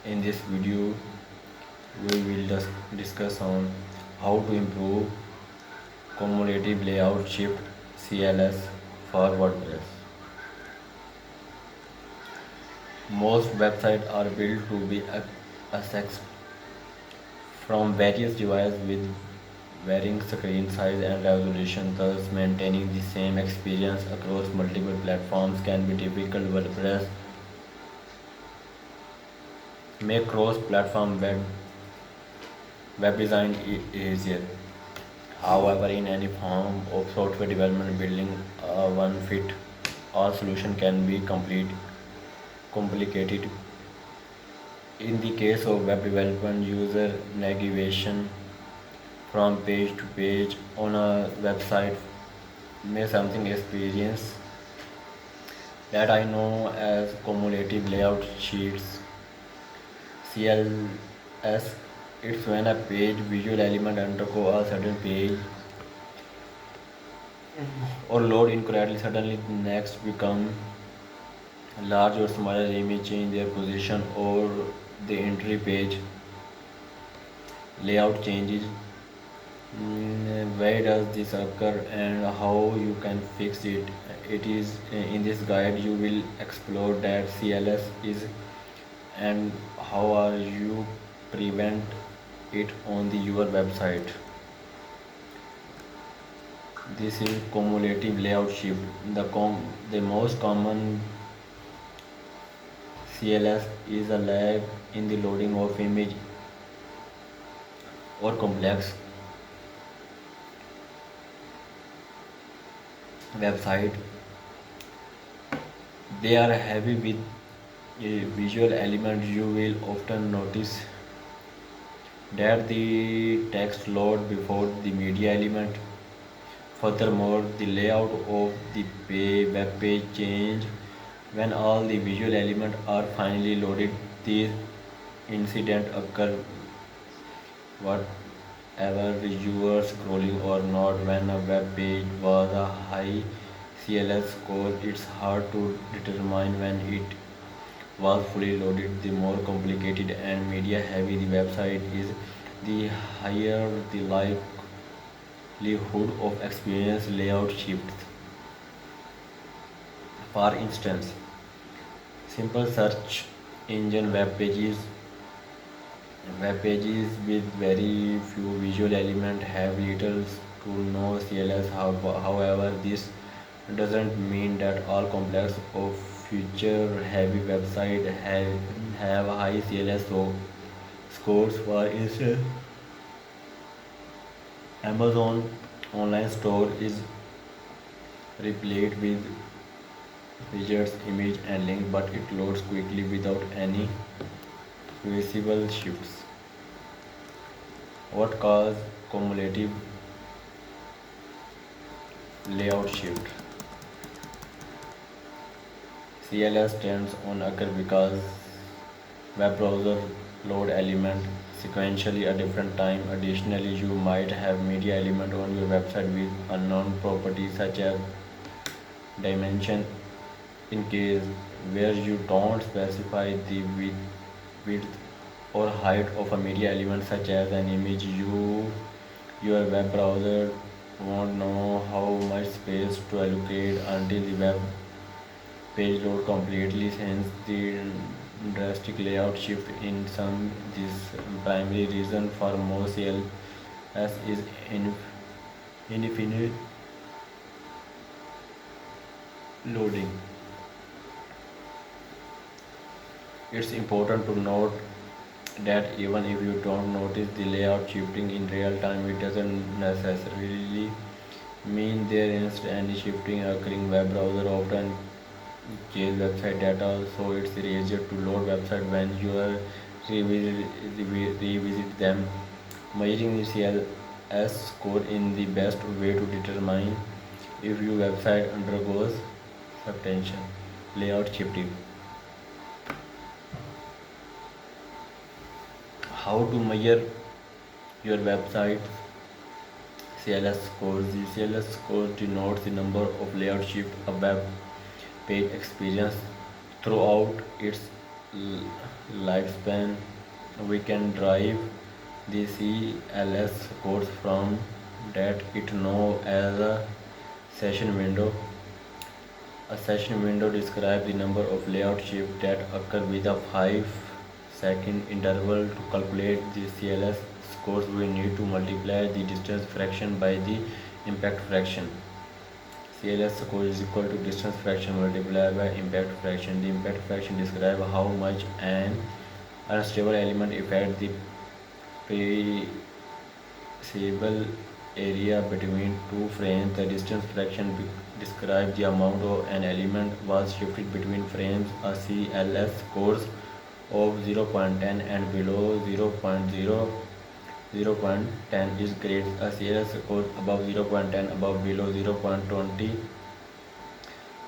In this video, we will just discuss on how to improve cumulative layout shift CLS for WordPress. Most websites are built to be accessed from various devices with varying screen size and resolution, thus maintaining the same experience across multiple platforms can be difficult. WordPress make cross-platform web design easier. However, in any form of software development, building a one-fit-all solution can be complicated. In the case of web development, user navigation from page to page on a website may something experience that I know as cumulative layout sheets CLS. It's when a page visual element undergo a certain page or load incorrectly, suddenly the next become large or smaller image change their position or the entry page layout changes. Why does this occur and how you can fix it? It is in this guide you will explore that CLS is and how are you prevent it on your website. This is cumulative layout shift. The most common CLS is a lag in the loading of image or complex website. They are heavy with a visual element. You will often notice that the text load before the media element. Furthermore, the layout of the web page change when all the visual elements are finally loaded. These incidents occur whatever you are scrolling or not. When a web page was a high CLS score, it's hard to determine when it was fully loaded. The more complicated and media heavy the website is, the higher the likelihood of experience layout shifts. For instance, simple search engine web pages with very few visual elements have little to no CLS. However, this doesn't mean that all complex or feature heavy websites have high CLS scores. For instance, Amazon online store is replete with widgets, image and link, but it loads quickly without any visible shifts. What cause cumulative layout shift? CLS tends on occur because web browser load element sequentially at different time. Additionally, you might have media element on your website with unknown properties such as dimension. In case where you don't specify the width or height of a media element such as an image, your web browser won't know how much space to allocate until the web page load completely. Hence the drastic layout shift in some. This primary reason for most CLS is infinite loading. It's important to note that even if you don't notice the layout shifting in real time, it doesn't necessarily mean there isn't any shifting occurring. Web browser often chase website data, so it's easier to load website when you are revisit them. Measuring the CLS score in the best way to determine if your website undergoes substantial layout shifting. How to measure your website CLS scores? The CLS score denotes the number of layout shift a web page experience throughout its lifespan. We can drive the CLS codes from that it known as a session window. A session window describes the number of layout shifts that occur with a 5-second interval. To calculate the CLS scores, we need to multiply the distance fraction by the impact fraction. CLS score is equal to distance fraction multiplied by impact fraction. The impact fraction describes how much an unstable element affects the perceivable area between two frames. The distance fraction describes the amount of an element was shifted between frames. A CLS score of 0.10 and below 0.10 is great. A CLS score above 0.10, above below 0.20,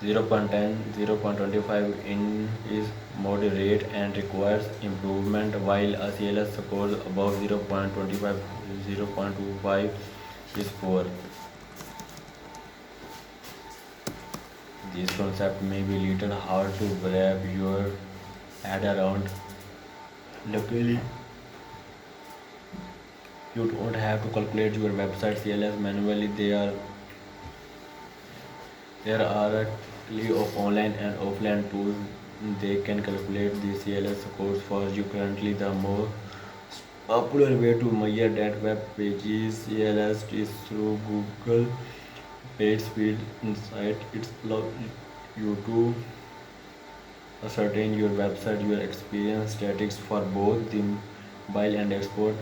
0.10, 0.25 in is moderate and requires improvement, while a CLS score above 0.25, 0.25 is poor. This concept may be little hard to wrap your head around. Luckily, you don't have to calculate your website CLS manually. There are a slew of online and offline tools. They can calculate the CLS scores for you. Currently, the most popular way to measure that web page's CLS is through Google Page Speed Insight. It allows you to ascertain your website, your experience statistics for both the mobile and export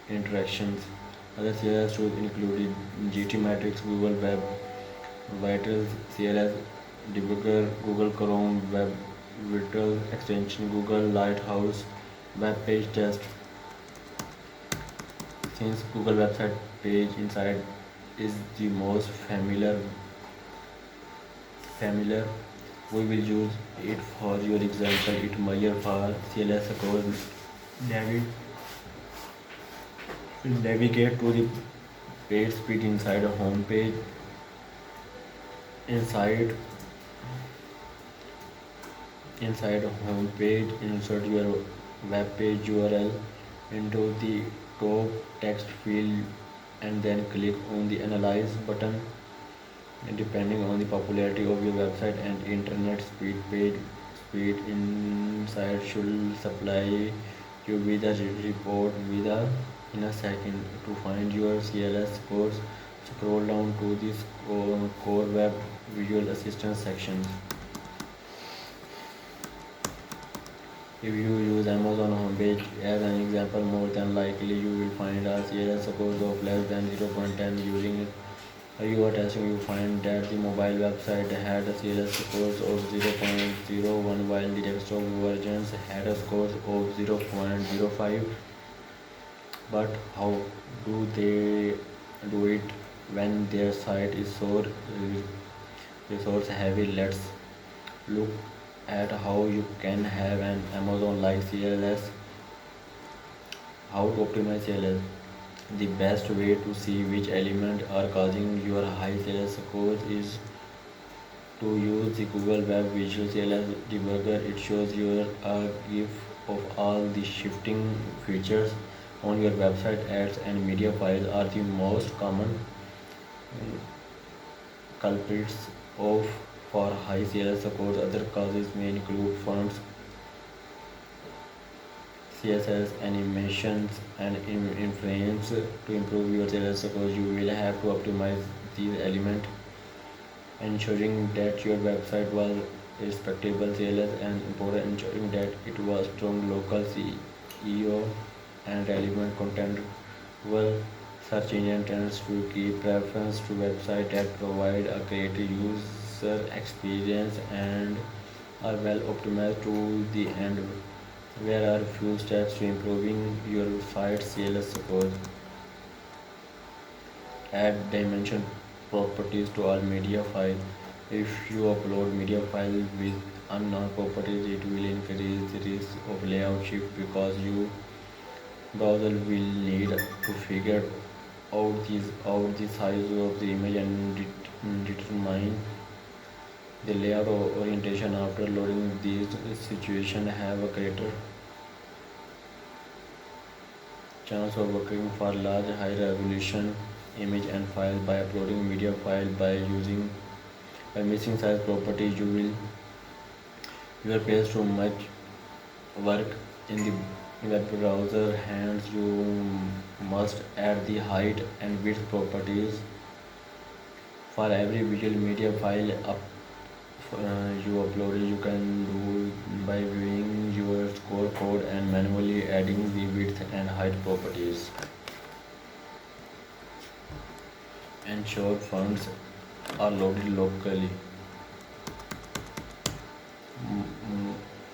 interactions. Other CLS tools include GTmetrix, Google Web Vitals, CLS Debugger, Google Chrome Web Vitals extension, Google Lighthouse, Web Page Test. Since Google Website Page Insight is the most familiar, we will use it for your example. It measures for CLS scores. Navigate to the page speed inside a home page. Inside a home page, insert your web page URL into the top text field and then click on the analyze button. And depending on the popularity of your website and internet speed, page speed inside should supply you with a report in a second. To find your CLS scores, scroll down to the core web visual assistance section. If you use Amazon homepage as an example, more than likely you will find a CLS score of less than 0.10 using it. If you are testing, you find that the mobile website had a CLS scores of 0.01 while the desktop versions had a scores of 0.05. But how do they do it when their site is so resource heavy? Let's look at how you can have an Amazon like CLS. How to optimize CLS? The best way to see which elements are causing your high CLS scores is to use the Google Web Visual CLS Debugger. It shows you a GIF of all the shifting features on your website. Ads and media files are the most common culprits of for high CLS scores. Other causes may include fonts, CSS, animations, and in frames. To improve your CLS scores, you will have to optimize these elements, ensuring that your website was respectable CLS and important, ensuring that it was strong local SEO and relevant content. Well, search engine tends to give preference to websites that provide a great user experience and are well optimized to the end. There are few steps to improving your site's CLS scores. Add dimension properties to all media files. If you upload media file with unknown properties, it will increase the risk of layout shift because your browser will need to figure out the size of the image and determine The layout or orientation after loading these situations have a greater chance of working for large high resolution image and file by uploading media file by missing size properties you are placed too much work in the web browser hence you must add the height and width properties for every visual media file you uploaded. You can do by viewing your score code and manually adding the width and height properties. Ensure fonts are loaded locally.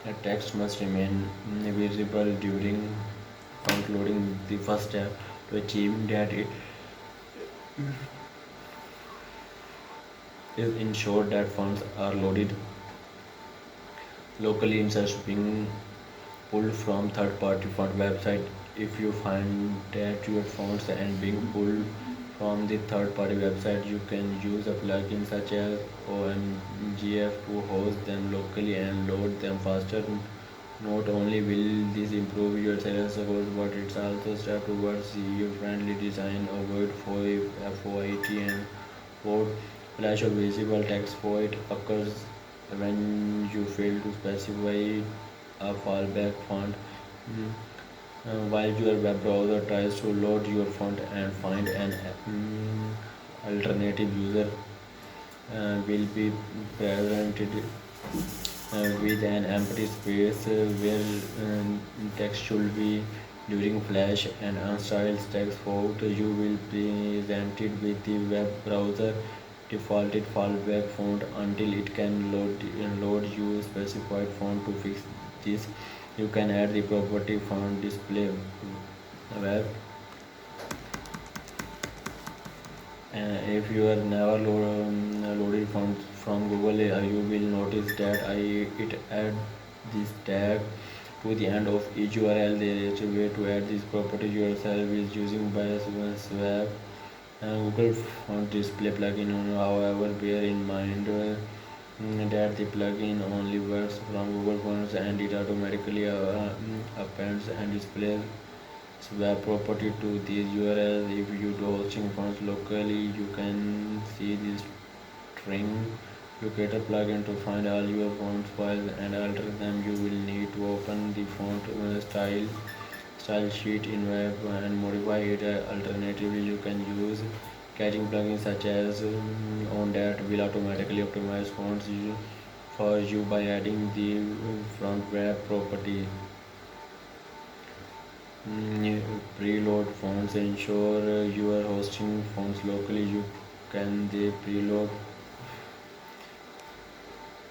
The text must remain visible during font loading. The first step to achieving that it is ensure that fonts are loaded locally instead of being pulled from third-party font website. If you find that your fonts are being pulled from the third-party website, you can use a plugin such as OMGF to host them locally and load them faster. Not only will this improve your sales scores, but it's also a step towards your friendly design. Avoid FOIT and code flash of visible text. FOIT occurs when you fail to specify a fallback font. Mm, while your web browser tries to load your font and find an alternative, user will be presented with an empty space where text should be. During flash and unstyled text font, you will be presented with the web browser defaulted fallback font until it can load you specified font. To fix this, you can add the property font display web. If you are never loaded from Google, you will notice that it add this tag to the end of each URL. There is a way to add this property yourself is using by swap Google Font Display plugin. However, bear in mind that the plugin only works from Google Fonts and it automatically appends and displays swap property to these URLs. If you do hosting fonts locally, you can see this string locator plugin to find all your font files and alter them. You will need to open the font style sheet in web and modify it. Alternatively, you can use caching plugins such as on that will automatically optimize fonts for you by adding the front web property. Preload fonts ensure you are hosting fonts locally. You can they preload